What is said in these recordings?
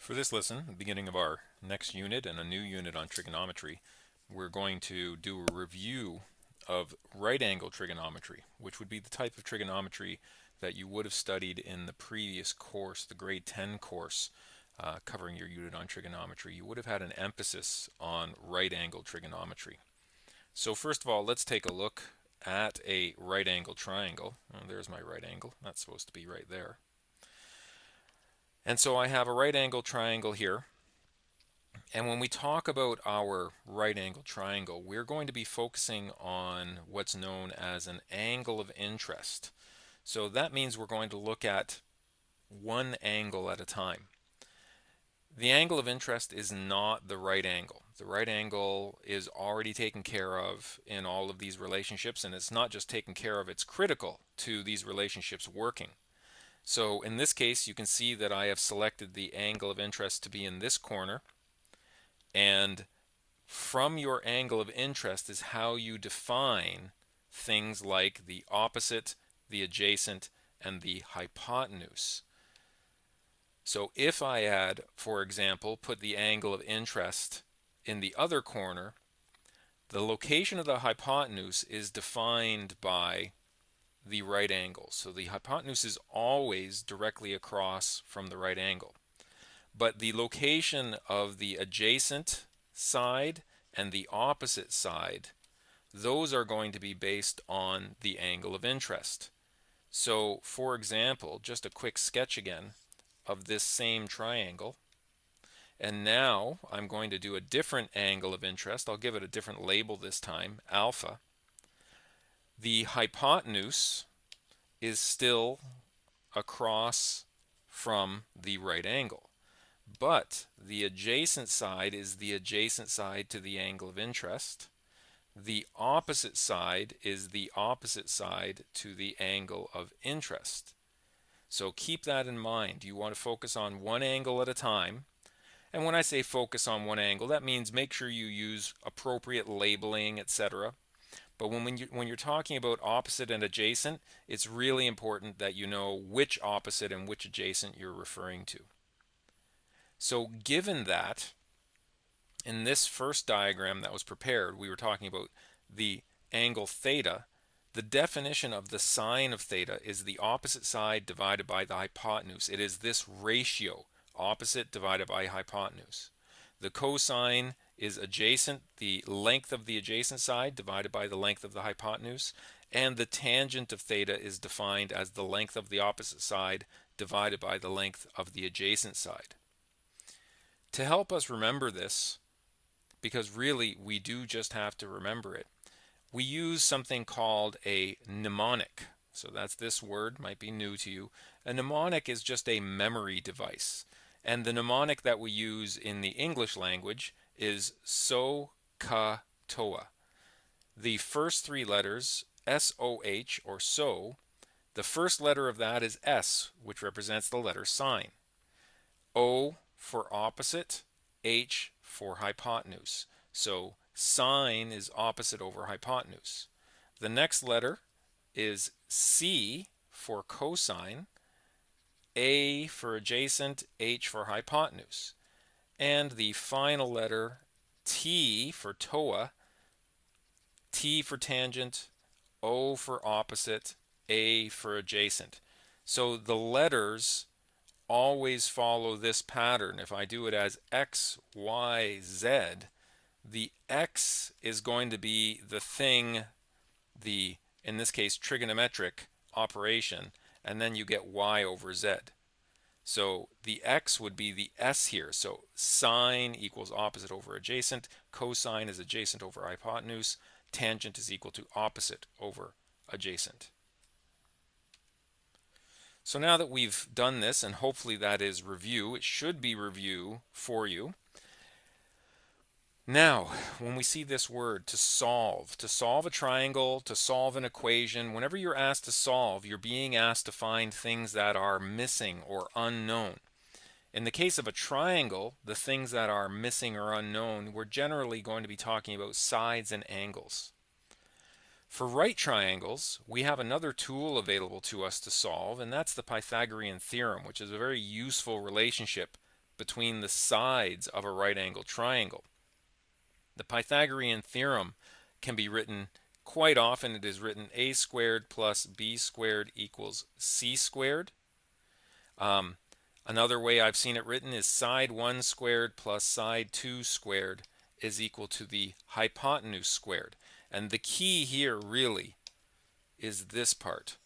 For this lesson, the beginning of our next unit and a new unit on trigonometry, we're going to do a review of right angle trigonometry, which would be the type of trigonometry that you would have studied in the previous course, the grade 10 course covering your unit on trigonometry. You would have had an emphasis on right angle trigonometry. So first of all, let's take a look at a right angle triangle. Oh, there's my right angle. That's supposed to be right there. And so I have a right angle triangle here. And when we talk about our right angle triangle, we're going to be focusing on what's known as an angle of interest. So that means we're going to look at one angle at a time. The angle of interest is not the right angle. The right angle is already taken care of in all of these relationships, and it's not just taken care of, it's critical to these relationships working. So in this case, you can see that I have selected the angle of interest to be in this corner, and from your angle of interest is how you define things like the opposite, the adjacent, and the hypotenuse. So if I had, for example, put the angle of interest in the other corner, the location of the hypotenuse is defined by the right angle. So the hypotenuse is always directly across from the right angle. But the location of the adjacent side and the opposite side, those are going to be based on the angle of interest. So for example, just a quick sketch again of this same triangle. And now I'm going to do a different angle of interest. I'll give it a different label this time, alpha. The hypotenuse is still across from the right angle, but the adjacent side is the adjacent side to the angle of interest. The opposite side is the opposite side to the angle of interest. So keep that in mind. You want to focus on one angle at a time. And when I say focus on one angle, that means make sure you use appropriate labeling, etc. But when you're talking about opposite and adjacent, it's really important that you know which opposite and which adjacent you're referring to. So given that, in this first diagram that was prepared, we were talking about the angle theta. The definition of the sine of theta is the opposite side divided by the hypotenuse. It is this ratio, opposite divided by hypotenuse. The cosine is adjacent, the length of the adjacent side divided by the length of the hypotenuse, and the tangent of theta is defined as the length of the opposite side divided by the length of the adjacent side. To help us remember this, because really we do just have to remember it, we use something called a mnemonic. So that's this word, might be new to you. A mnemonic is just a memory device. And the mnemonic that we use in the English language is so, ka, toa. The first three letters, S-O-H or so, the first letter of that is S, which represents the letter sine. O for opposite, H for hypotenuse. So sine is opposite over hypotenuse. The next letter is C for cosine, A for adjacent, H for hypotenuse. And the final letter, T for toa, T for tangent, O for opposite, A for adjacent. So the letters always follow this pattern. If I do it as X, Y, Z, the X is going to be the thing, in this case, trigonometric operation, and then you get Y over Z. So the X would be the S here. So sine equals opposite over adjacent, cosine is adjacent over hypotenuse, tangent is equal to opposite over adjacent. So now that we've done this, and hopefully that is review, it should be review for you. Now, when we see this word, to solve a triangle, to solve an equation, whenever you're asked to solve, you're being asked to find things that are missing or unknown. In the case of a triangle, the things that are missing or unknown, we're generally going to be talking about sides and angles. For right triangles, we have another tool available to us to solve, and that's the Pythagorean theorem, which is a very useful relationship between the sides of a right angled triangle. The Pythagorean theorem can be written, quite often it is written a squared plus b squared equals c squared. Another way I've seen it written is side 1 squared plus side 2 squared is equal to the hypotenuse squared. And the key here really is this part.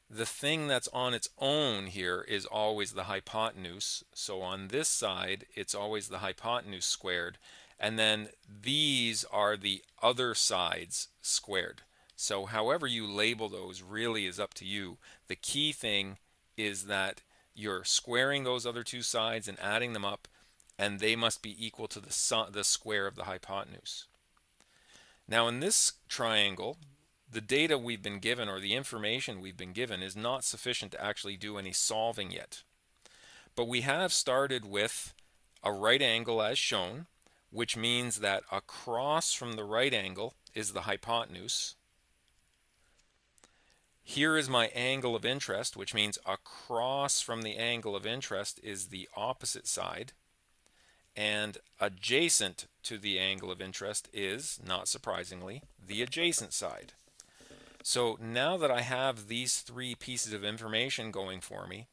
The thing that's on its own here is always the hypotenuse. So on this side, it's always the hypotenuse squared. And then these are the other sides squared. So however you label those really is up to you. The key thing is that you're squaring those other two sides and adding them up, and they must be equal to the square of the hypotenuse. Now in this triangle, the data we've been given, or the information we've been given, is not sufficient to actually do any solving yet. But we have started with a right angle as shown, which means that across from the right angle is the hypotenuse. Here is my angle of interest, which means across from the angle of interest is the opposite side. And adjacent to the angle of interest is, not surprisingly, the adjacent side. So now that I have these three pieces of information going for me,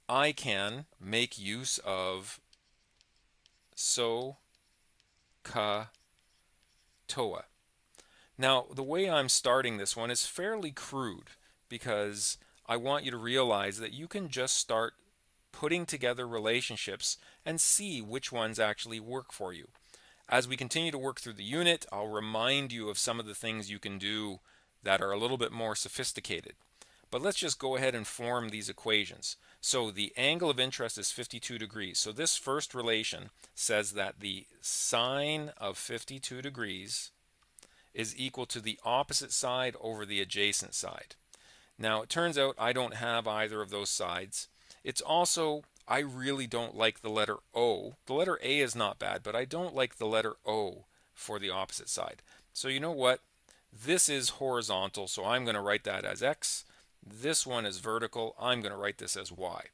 I can make use of SOHCAHTOA. Now, the way I'm starting this one is fairly crude because I want you to realize that you can just start putting together relationships and see which ones actually work for you. As we continue to work through the unit, I'll remind you of some of the things you can do that are a little bit more sophisticated. But let's just go ahead and form these equations. So the angle of interest is 52 degrees. So this first relation says that the sine of 52 degrees is equal to the opposite side over the adjacent side. Now it turns out I don't have either of those sides. It's also, I really don't like the letter O. The letter A is not bad, but I don't like the letter O for the opposite side. So you know what? This is horizontal, so I'm going to write that as X. This one is vertical. I'm going to write this as Y.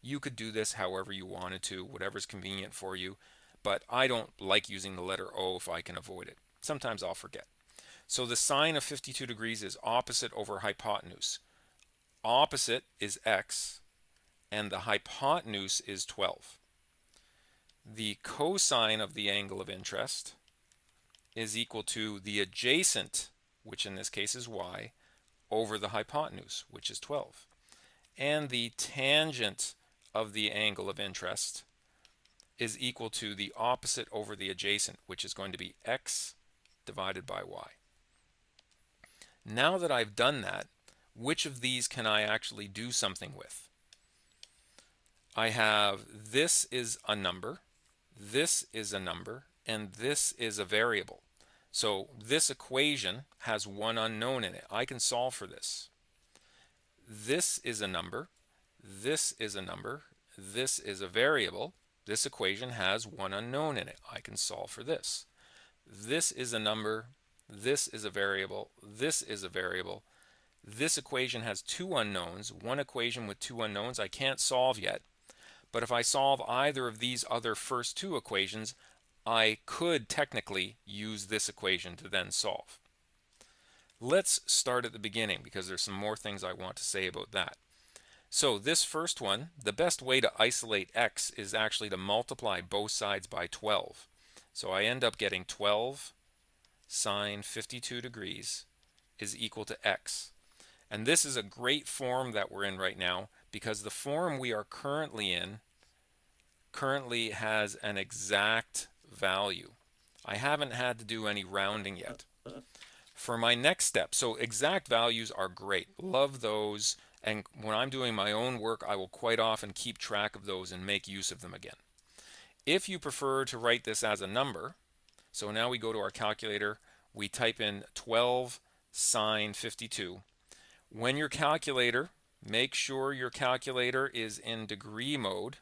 You could do this however you wanted to, whatever's convenient for you, but I don't like using the letter O if I can avoid it. Sometimes I'll forget. So the sine of 52 degrees is opposite over hypotenuse. Opposite is X, and the hypotenuse is 12. The cosine of the angle of interest is equal to the adjacent, which in this case is Y, over the hypotenuse, which is 12. And the tangent of the angle of interest is equal to the opposite over the adjacent, which is going to be X divided by Y. Now that I've done that, which of these can I actually do something with? I have this is a number, this is a number, and this is a variable. So this equation has one unknown in it. I can solve for this. This is a number, this is a number, this is a variable. This equation has one unknown in it. I can solve for this. This is a number, this is a variable, this is a variable. This equation has two unknowns, one equation with two unknowns I can't solve yet. But if I solve either of these other first two equations, I could technically use this equation to then solve. Let's start at the beginning because there's some more things I want to say about that. So this first one, the best way to isolate X is actually to multiply both sides by 12. So I end up getting 12 sine 52 degrees is equal to X. And this is a great form that we're in right now because the form we are currently in currently has an exact value. I haven't had to do any rounding yet. For my next step, so exact values are great. Love those. And when I'm doing my own work, I will quite often keep track of those and make use of them again. If you prefer to write this as a number, so now we go to our calculator, we type in 12 sine 52. When your calculator, make sure your calculator is in degree mode.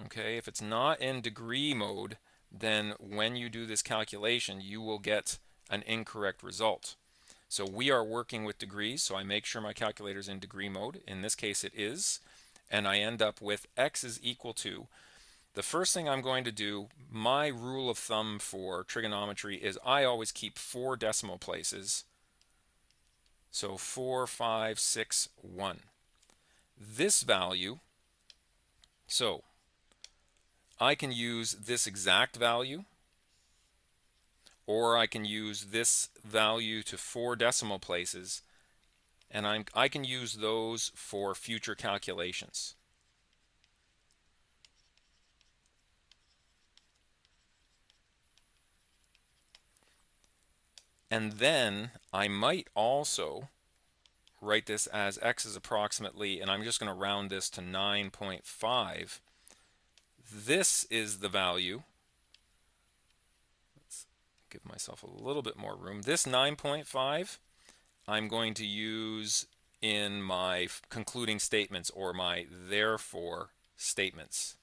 Okay, if it's not in degree mode, then when you do this calculation, you will get an incorrect result. So we are working with degrees, so I make sure my calculator is in degree mode. In this case it is, and I end up with x is equal to, the first thing I'm going to do, my rule of thumb for trigonometry is I always keep 4 decimal places. So 4, 5, 6, 1. This value, so I can use this exact value, or I can use this value to 4 decimal places, and I can use those for future calculations. And then I might also write this as x is approximately, and I'm just going to round this to 9.5. This is the value. Let's give myself a little bit more room. This 9.5 I'm going to use in my concluding statements, or my therefore statements.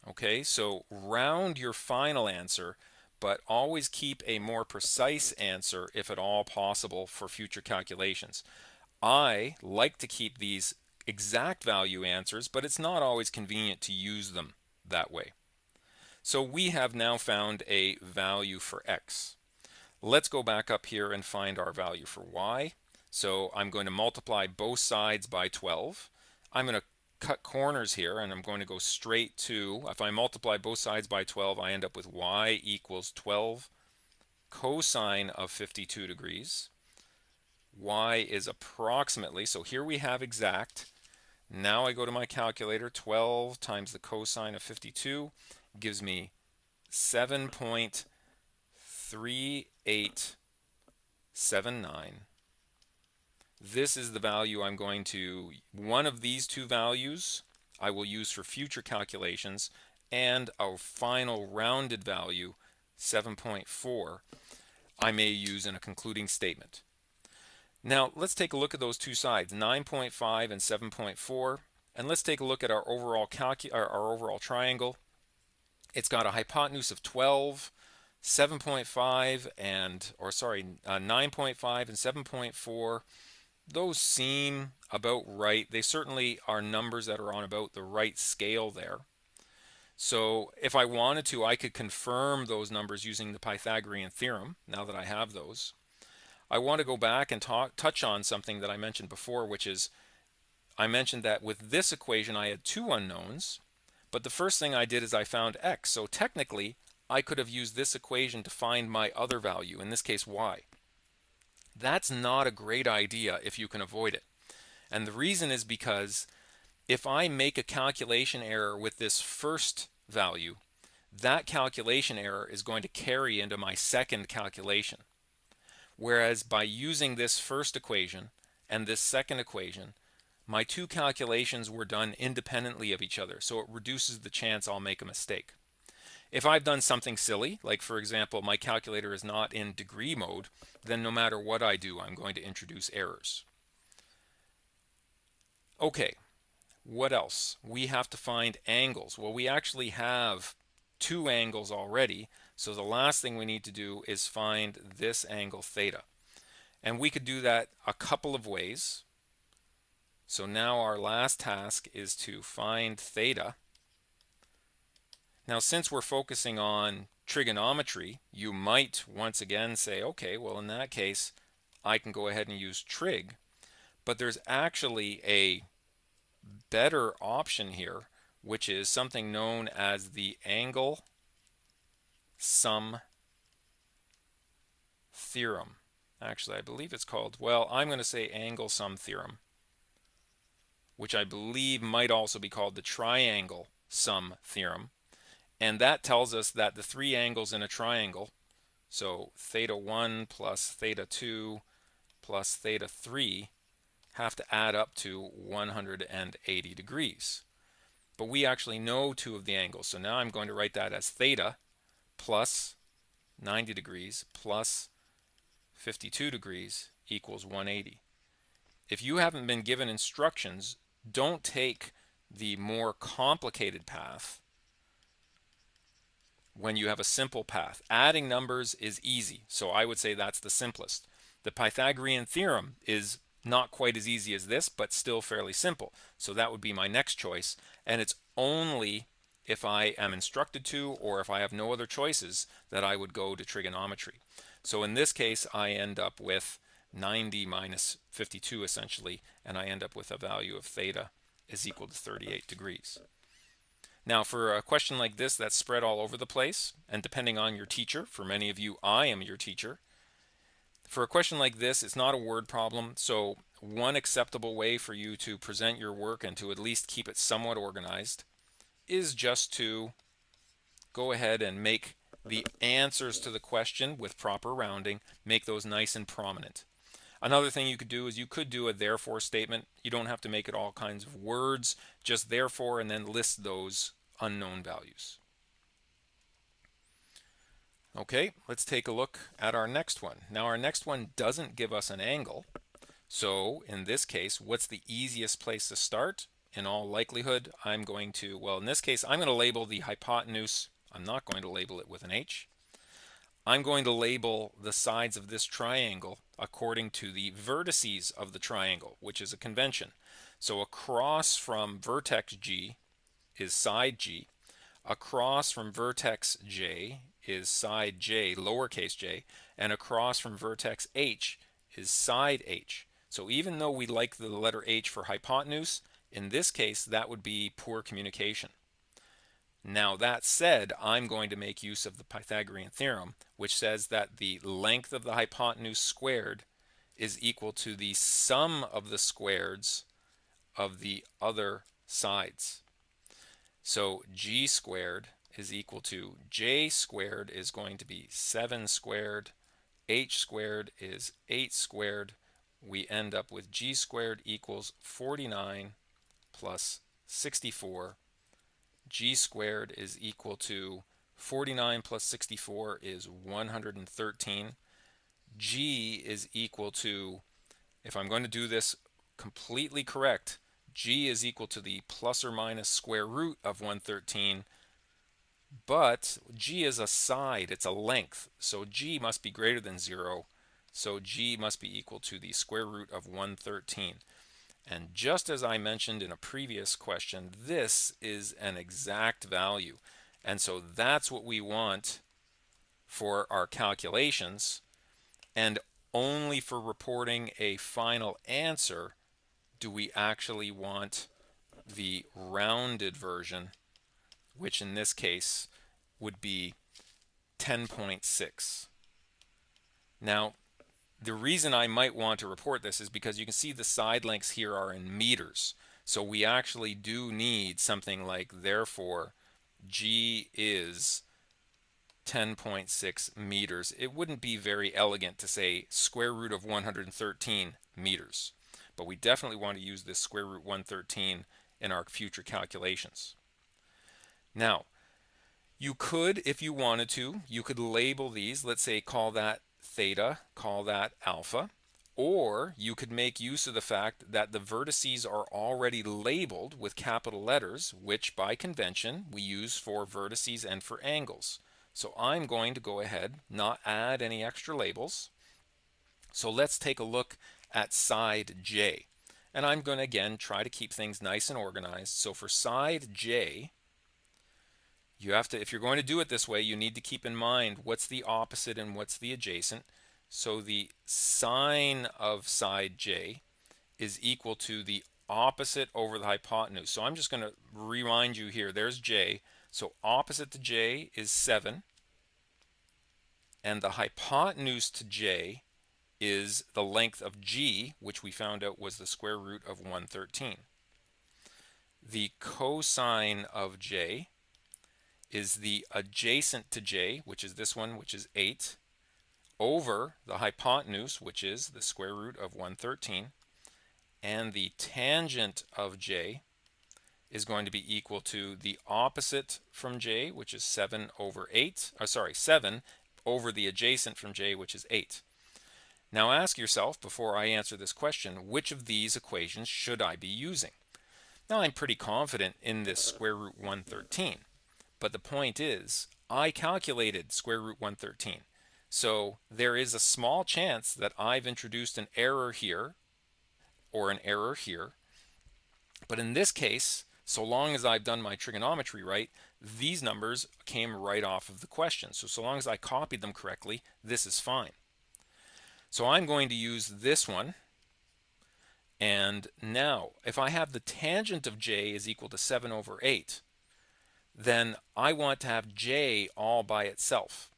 Okay, so round your final answer, but always keep a more precise answer if at all possible for future calculations. I like to keep these exact value answers, but it's not always convenient to use them that way. So we have now found a value for x. Let's go back up here and find our value for y. So I'm going to multiply both sides by 12. I'm going to cut corners here, and I'm going to go straight to, if I multiply both sides by 12, I end up with y equals 12 cosine of 52 degrees. Y is approximately, so here we have exact. Now I go to my calculator, 12 times the cosine of 52 gives me 7.3879. This is the value I'm going to, one of these two values I will use for future calculations, and our final rounded value, 7.4, I may use in a concluding statement. Now let's take a look at those two sides, 9.5 and 7.4, and let's take a look at our overall triangle. It's got a hypotenuse of 12, 7.5 and, 9.5 and 7.4. Those seem about right. They certainly are numbers that are on about the right scale there. So if I wanted to, I could confirm those numbers using the Pythagorean theorem, now that I have those. I want to go back and touch on something that I mentioned before, which is I mentioned that with this equation I had two unknowns, but the first thing I did is I found x. So technically, I could have used this equation to find my other value, in this case y. That's not a great idea if you can avoid it. And the reason is because if I make a calculation error with this first value, that calculation error is going to carry into my second calculation. Whereas by using this first equation and this second equation, my two calculations were done independently of each other, so it reduces the chance I'll make a mistake. If I've done something silly, like for example, my calculator is not in degree mode, then no matter what I do, I'm going to introduce errors. Okay, what else? We have to find angles. Well, we actually have two angles already, so the last thing we need to do is find this angle theta. And we could do that a couple of ways. So now our last task is to find theta. Now, since we're focusing on trigonometry, you might once again say, okay, well, in that case, I can go ahead and use trig. But there's actually a better option here, which is something known as the angle sum theorem. Actually, I believe it's called, well, I'm going to say angle sum theorem, which I believe might also be called the triangle sum theorem. And that tells us that the three angles in a triangle, so theta 1 plus theta 2 plus theta 3, have to add up to 180 degrees. But we actually know two of the angles, so now I'm going to write that as theta plus 90 degrees plus 52 degrees equals 180. If you haven't been given instructions, don't take the more complicated path. when you have a simple path. Adding numbers is easy, so I would say that's the simplest. The Pythagorean theorem is not quite as easy as this, but still fairly simple. So that would be my next choice, and it's only if I am instructed to or if I have no other choices that I would go to trigonometry. So in this case, I end up with 90 minus 52 essentially, and I end up with a value of theta is equal to 38 degrees. Now, for a question like this that's spread all over the place, and depending on your teacher, for many of you, I am your teacher. For a question like this, it's not a word problem, so one acceptable way for you to present your work and to at least keep it somewhat organized is just to go ahead and make the answers to the question with proper rounding, make those nice and prominent. Another thing you could do is you could do a therefore statement. You don't have to make it all kinds of words, just therefore, and then list those unknown values. Okay, let's take a look at our next one. Now our next one doesn't give us an angle. So in this case, what's the easiest place to start? In all likelihood, I'm going to, well, in this case, I'm going to label the hypotenuse. I'm not going to label it with an H. I'm going to label the sides of this triangle according to the vertices of the triangle, which is a convention. So across from vertex G is side G. Across from vertex J is side J, lowercase j, and across from vertex H is side H. So even though we like the letter H for hypotenuse, in this case that would be poor communication. Now that said, I'm going to make use of the Pythagorean theorem, which says that the length of the hypotenuse squared is equal to the sum of the squares of the other sides. So G squared is equal to J squared is going to be 7 squared, H squared is 8 squared. We end up with G squared equals 49 plus 64. G squared is equal to 49 plus 64 is 113. G is equal to, if I'm going to do this completely correct, G is equal to the plus or minus square root of 113, but G is a side, it's a length, so G must be greater than 0, so G must be equal to the square root of 113. And just as I mentioned in a previous question, this is an exact value. And so that's what we want for our calculations. And only for reporting a final answer do we actually want the rounded version, which in this case would be 10.6. Now, the reason I might want to report this is because you can see the side lengths here are in meters. So we actually do need something like, therefore, G is 10.6 meters. It wouldn't be very elegant to say square root of 113 meters, but we definitely want to use this square root 113 in our future calculations. Now, you could, if you wanted to, you could label these, let's say call that theta, call that alpha, or you could make use of the fact that the vertices are already labeled with capital letters, which by convention we use for vertices and for angles. So I'm going to go ahead, not add any extra labels. So let's take a look at side J. And I'm going to again try to keep things nice and organized. So for side J, you have to, if you're going to do it this way, you need to keep in mind what's the opposite and what's the adjacent. So the sine of side J is equal to the opposite over the hypotenuse. So I'm just going to remind you here, there's J. So opposite to J is 7. And the hypotenuse to J is the length of G, which we found out was the square root of 113. The cosine of J is the adjacent to J, which is this one, which is 8, over the hypotenuse, which is the square root of 113. And the tangent of J is going to be equal to the opposite from J, which is 7 over 8, 7 over the adjacent from J, which is 8. Now ask yourself, before I answer this question, which of these equations should I be using? Now I'm pretty confident in this square root 113, But the point is, I calculated square root 113. So there is a small chance that I've introduced an error here or an error here. But in this case, so long as I've done my trigonometry right, these numbers came right off of the question. So long as I copied them correctly, this is fine. So I'm going to use this one. And now, if I have the tangent of j is equal to 7 over 8, then I want to have j all by itself.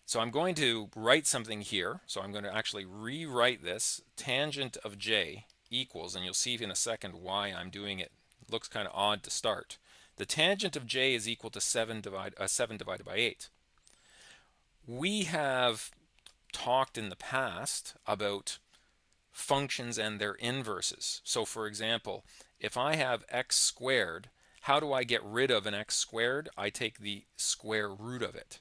So I'm going to write something here. So I'm going to actually rewrite this. Tangent of j equals, and you'll see in a second why I'm doing it. It looks kind of odd to start. The tangent of j is equal to 7 divided by 8. We have talked in the past about functions and their inverses. So for example, if I have x squared, how do I get rid of an x squared? I take the square root of it.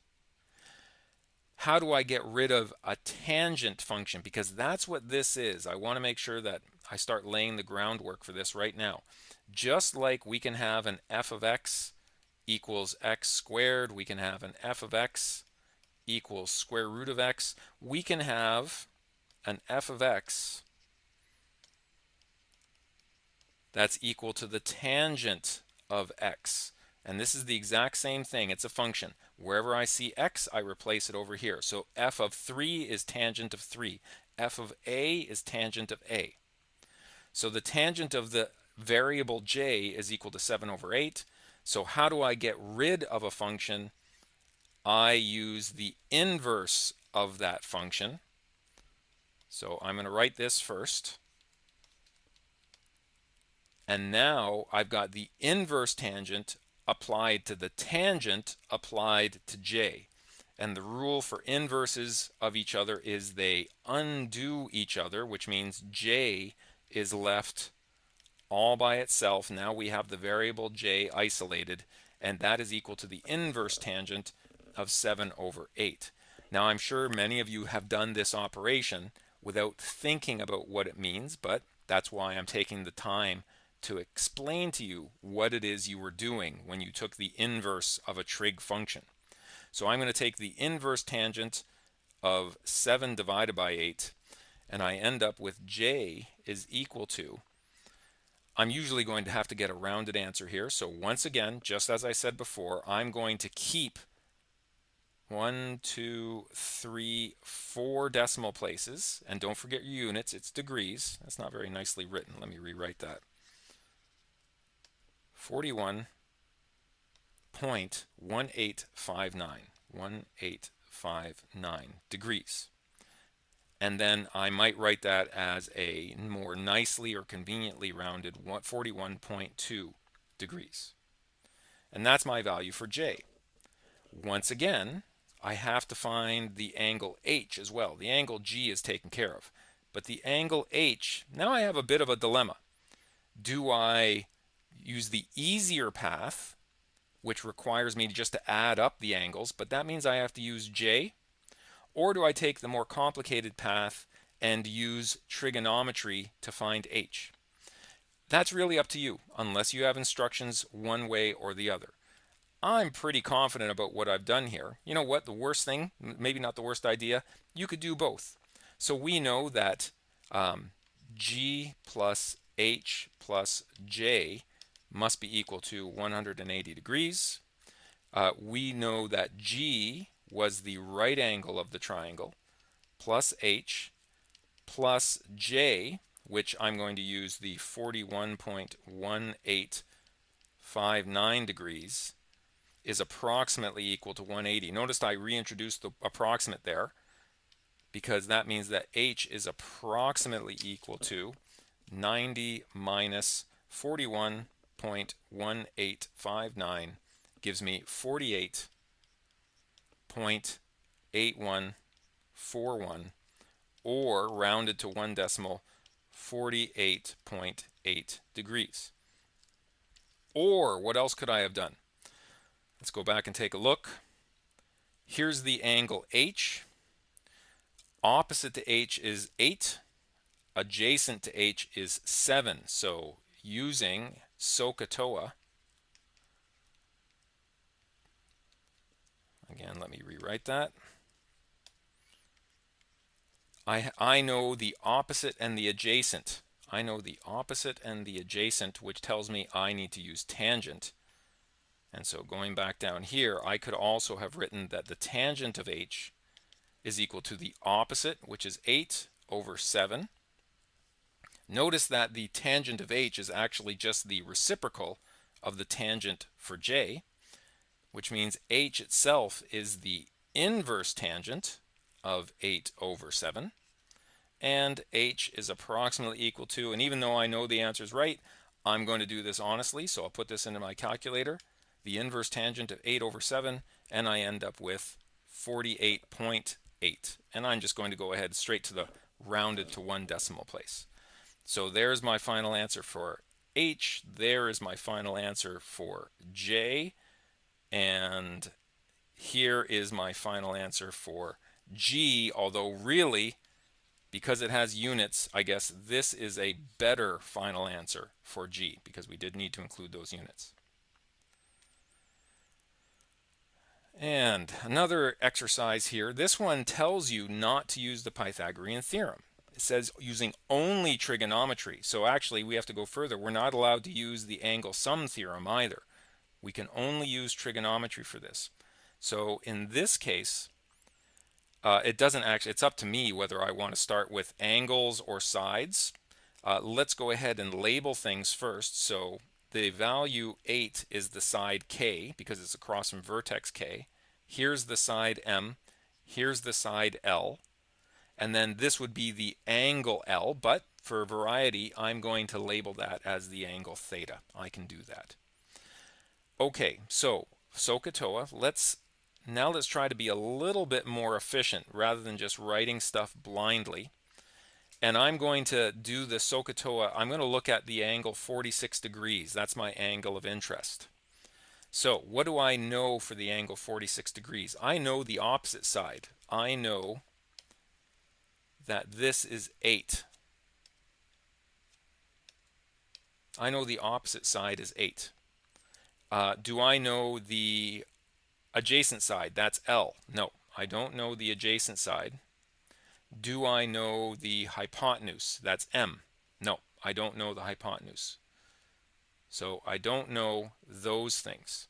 How do I get rid of a tangent function? Because that's what this is. I want to make sure that I start laying the groundwork for this right now. Just like we can have an f of x equals x squared, we can have an f of x equals square root of x, we can have an f of x that's equal to the tangent of x. And this is the exact same thing. It's a function. Wherever I see x, I replace it over here. So f of 3 is tangent of 3. F of a is tangent of a. So the tangent of the variable j is equal to 7 over 8. So how do I get rid of a function? I use the inverse of that function. So I'm going to write this first. And now I've got the inverse tangent applied to the tangent applied to j. And the rule for inverses of each other is they undo each other, which means j is left all by itself. Now we have the variable j isolated, and that is equal to the inverse tangent of 7 over 8. Now I'm sure many of you have done this operation without thinking about what it means, but that's why I'm taking the time to explain to you what it is you were doing when you took the inverse of a trig function. So I'm going to take the inverse tangent of 7 divided by 8, and I end up with j is equal to, I'm usually going to have to get a rounded answer here. So once again, just as I said before, I'm going to keep 1, 2, 3, 4 decimal places. And don't forget your units, it's degrees. That's not very nicely written. Let me rewrite that. 41.1859 degrees. And then I might write that as a more nicely or conveniently rounded 41.2 degrees. And that's my value for j. Once again, I have to find the angle h as well. The angle g is taken care of. But the angle h, now I have a bit of a dilemma. Do I use the easier path, which requires me just to add up the angles, but that means I have to use j? Or do I take the more complicated path and use trigonometry to find h? That's really up to you, unless you have instructions one way or the other. I'm pretty confident about what I've done here. You know what? The worst thing, maybe not the worst idea, you could do both. So we know that g plus h plus j must be equal to 180 degrees. We know that g was the right angle of the triangle, plus h, plus j, which I'm going to use the 41.1859 degrees, is approximately equal to 180. Notice I reintroduced the approximate there, because that means that h is approximately equal to 90 minus 41.1859 gives me 48.8141, or rounded to one decimal, 48.8 degrees. Or what else could I have done? Let's go back and take a look. Here's the angle h. Opposite to h is 8. Adjacent to h is 7. So using SOHCAHTOA, Again, let me rewrite that. I know the opposite and the adjacent. I know the opposite and the adjacent, which tells me I need to use tangent. And so going back down here, I could also have written that the tangent of h is equal to the opposite, which is 8 over 7. Notice that the tangent of h is actually just the reciprocal of the tangent for j, which means h itself is the inverse tangent of 8 over 7. And h is approximately equal to, and even though I know the answer is right, I'm going to do this honestly, so I'll put this into my calculator, the inverse tangent of 8 over 7, and I end up with 48.8. And I'm just going to go ahead straight to the rounded to one decimal place. So there's my final answer for h, there is my final answer for j, and here is my final answer for g, although really, because it has units, I guess this is a better final answer for g, because we did need to include those units. And another exercise here, this one tells you not to use the Pythagorean theorem. It says using only trigonometry. So actually we have to go further. We're not allowed to use the angle sum theorem either. We can only use trigonometry for this. So in this case, it doesn't actually, it's up to me whether I want to start with angles or sides. Let's go ahead and label things first. So the value 8 is the side k because it's across from vertex k. Here's the side m. Here's the side L. And then this would be the angle L, but for variety, I'm going to label that as the angle theta. I can do that. Okay, so SOHCAHTOA, let's try to be a little bit more efficient rather than just writing stuff blindly. And I'm going to do the SOHCAHTOA. I'm going to look at the angle 46 degrees. That's my angle of interest. So what do I know for the angle 46 degrees? I know the opposite side. I know that this is 8. I know the opposite side is 8. Do I know the adjacent side? That's L. No, I don't know the adjacent side. Do I know the hypotenuse? That's M. No, I don't know the hypotenuse. So I don't know those things.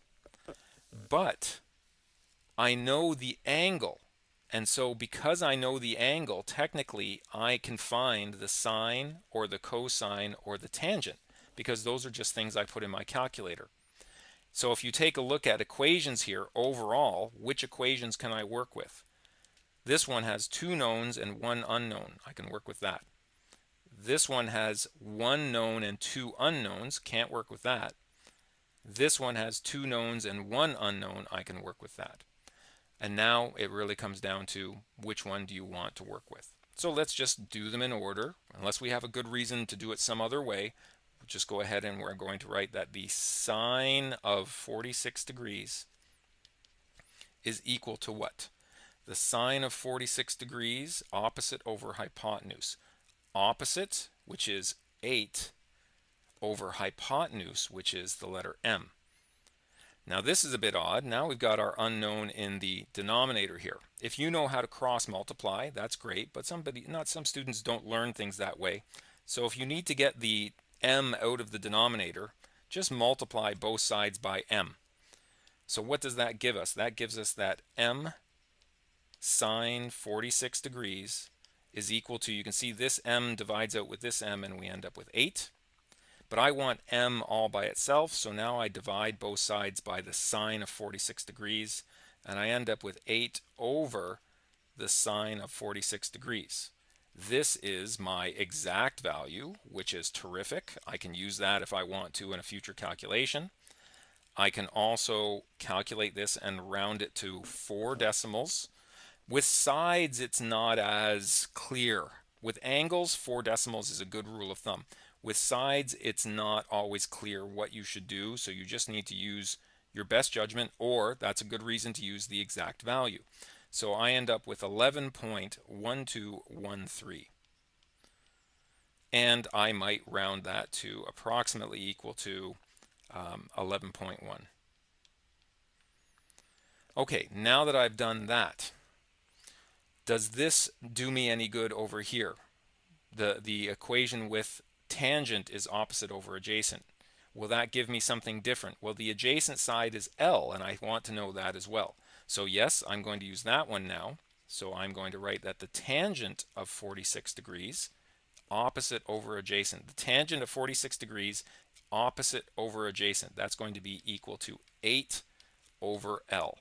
But I know the angle. And so because I know the angle, technically I can find the sine or the cosine or the tangent, because those are just things I put in my calculator. So if you take a look at equations here, overall, which equations can I work with? This one has 2 knowns and 1 unknown. I can work with that. This one has 1 known and 2 unknowns. Can't work with that. This one has 2 knowns and 1 unknown. I can work with that. And now it really comes down to which one do you want to work with. So let's just do them in order. Unless we have a good reason to do it some other way, we'll just go ahead and we're going to write that the sine of 46 degrees is equal to what? The sine of 46 degrees, opposite over hypotenuse. Opposite, which is 8, over hypotenuse, which is the letter m. Now this is a bit odd. Now we've got our unknown in the denominator here. If you know how to cross multiply, that's great, but some students don't learn things that way. So if you need to get the m out of the denominator, just multiply both sides by m. So what does that give us? That gives us that m sine 46 degrees is equal to, you can see this m divides out with this m and we end up with 8. But I want m all by itself, so now I divide both sides by the sine of 46 degrees, and I end up with 8 over the sine of 46 degrees. This is my exact value, which is terrific. I can use that if I want to in a future calculation. I can also calculate this and round it to 4 decimals. With sides, it's not as clear. With angles, 4 decimals is a good rule of thumb. With sides, it's not always clear what you should do, so you just need to use your best judgment, or that's a good reason to use the exact value. So I end up with 11.1213. And I might round that to approximately equal to 11.1. Okay, now that I've done that, does this do me any good over here? The equation with tangent is opposite over adjacent. Will that give me something different? Well, the adjacent side is L, and I want to know that as well. So yes, I'm going to use that one now. So I'm going to write that the tangent of 46 degrees, opposite over adjacent. The tangent of 46 degrees, opposite over adjacent. That's going to be equal to 8 over L.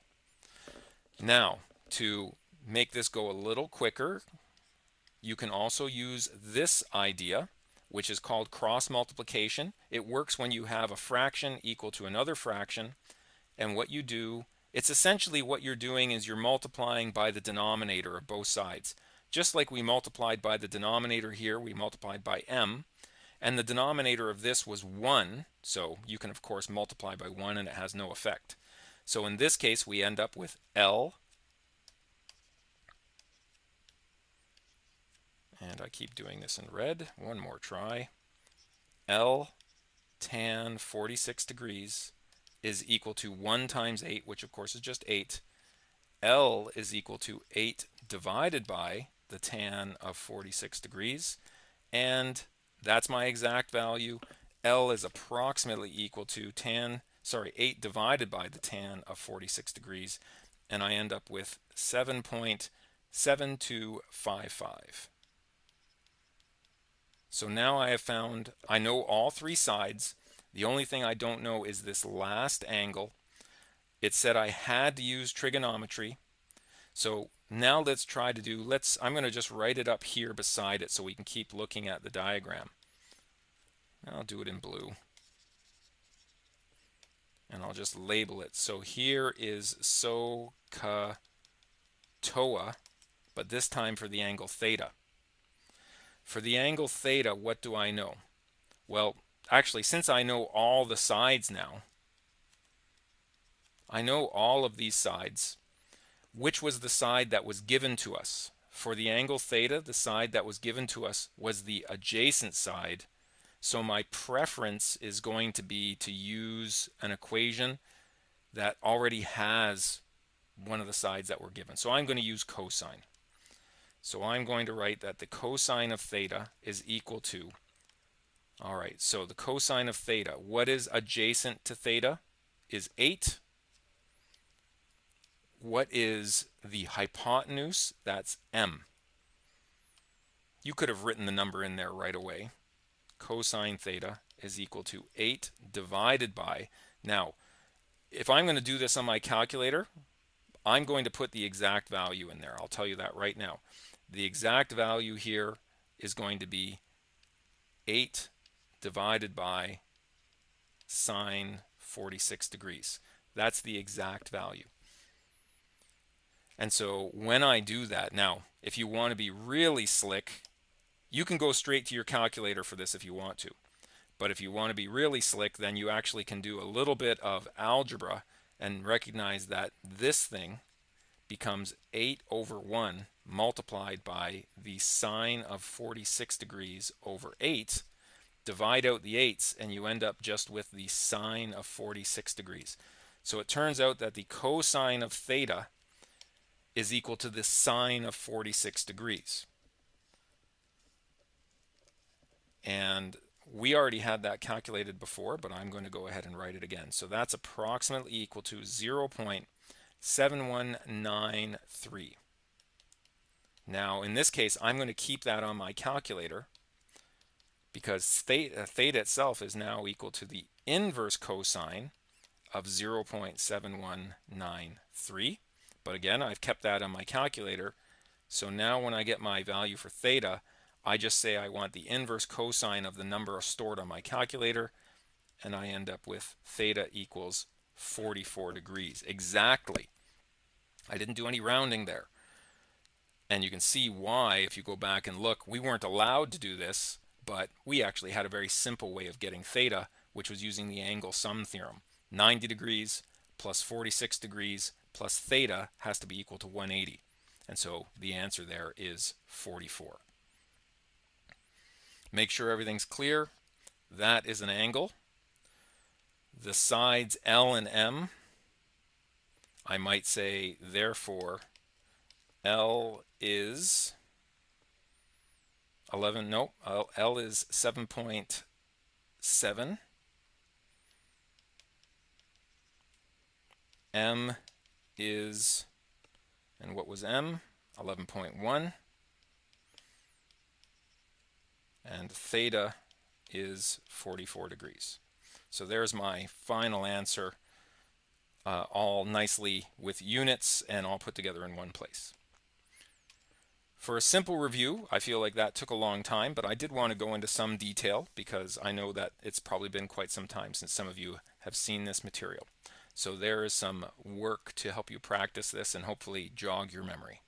Now, to make this go a little quicker, you can also use this idea, which is called cross multiplication. It works when you have a fraction equal to another fraction, and what you do, it's essentially what you're doing is you're multiplying by the denominator of both sides. Just like we multiplied by the denominator here, we multiplied by m, and the denominator of this was 1, so you can of course multiply by 1 and it has no effect. So in this case we end up with L, and I keep doing this in red, one more try, L tan 46 degrees is equal to 1 times 8, which of course is just 8. L is equal to 8 divided by the tan of 46 degrees, and that's my exact value. L is approximately equal to 8 divided by the tan of 46 degrees, and I end up with 7.7255. So now I have found, I know all three sides. The only thing I don't know is this last angle. It said I had to use trigonometry. So now let's try to do, I'm going to just write it up here beside it so we can keep looking at the diagram. I'll do it in blue. And I'll just label it. So here is SOHCAHTOA, but this time for the angle theta. For the angle theta, what do I know? Well, actually, since I know all the sides now, I know all of these sides. Which was the side that was given to us? For the angle theta, the side that was given to us was the adjacent side. So my preference is going to be to use an equation that already has one of the sides that were given. So I'm going to use cosine. So I'm going to write that the cosine of theta is equal to, all right, so the cosine of theta, what is adjacent to theta is 8. What is the hypotenuse? That's m. You could have written the number in there right away. Cosine theta is equal to 8 divided by, now, if I'm going to do this on my calculator, I'm going to put the exact value in there. I'll tell you that right now. The exact value here is going to be 8 divided by sine 46 degrees. That's the exact value. And so when I do that, now, if you want to be really slick, you can go straight to your calculator for this if you want to. But if you want to be really slick, then you actually can do a little bit of algebra and recognize that this thing becomes 8 over 1 multiplied by the sine of 46 degrees over 8. Divide out the 8's and you end up just with the sine of 46 degrees. So it turns out that the cosine of theta is equal to the sine of 46 degrees. And we already had that calculated before, but I'm going to go ahead and write it again. So that's approximately equal to 0.7193. Now, in this case, I'm going to keep that on my calculator because theta itself is now equal to the inverse cosine of 0.7193. But again, I've kept that on my calculator. So now when I get my value for theta, I just say I want the inverse cosine of the number stored on my calculator, and I end up with theta equals 44 degrees. Exactly. I didn't do any rounding there. And you can see why, if you go back and look, we weren't allowed to do this, but we actually had a very simple way of getting theta, which was using the angle sum theorem. 90 degrees plus 46 degrees plus theta has to be equal to 180. And so the answer there is 44. Make sure everything's clear. That is an angle. The sides L and M I might say, therefore, L is 11, no, L is 7.7, M is, and what was M? 11.1, and theta is 44 degrees. So there's my final answer, all nicely with units and all put together in one place. For a simple review, I feel like that took a long time, but I did want to go into some detail because I know that it's probably been quite some time since some of you have seen this material. So there is some work to help you practice this and hopefully jog your memory.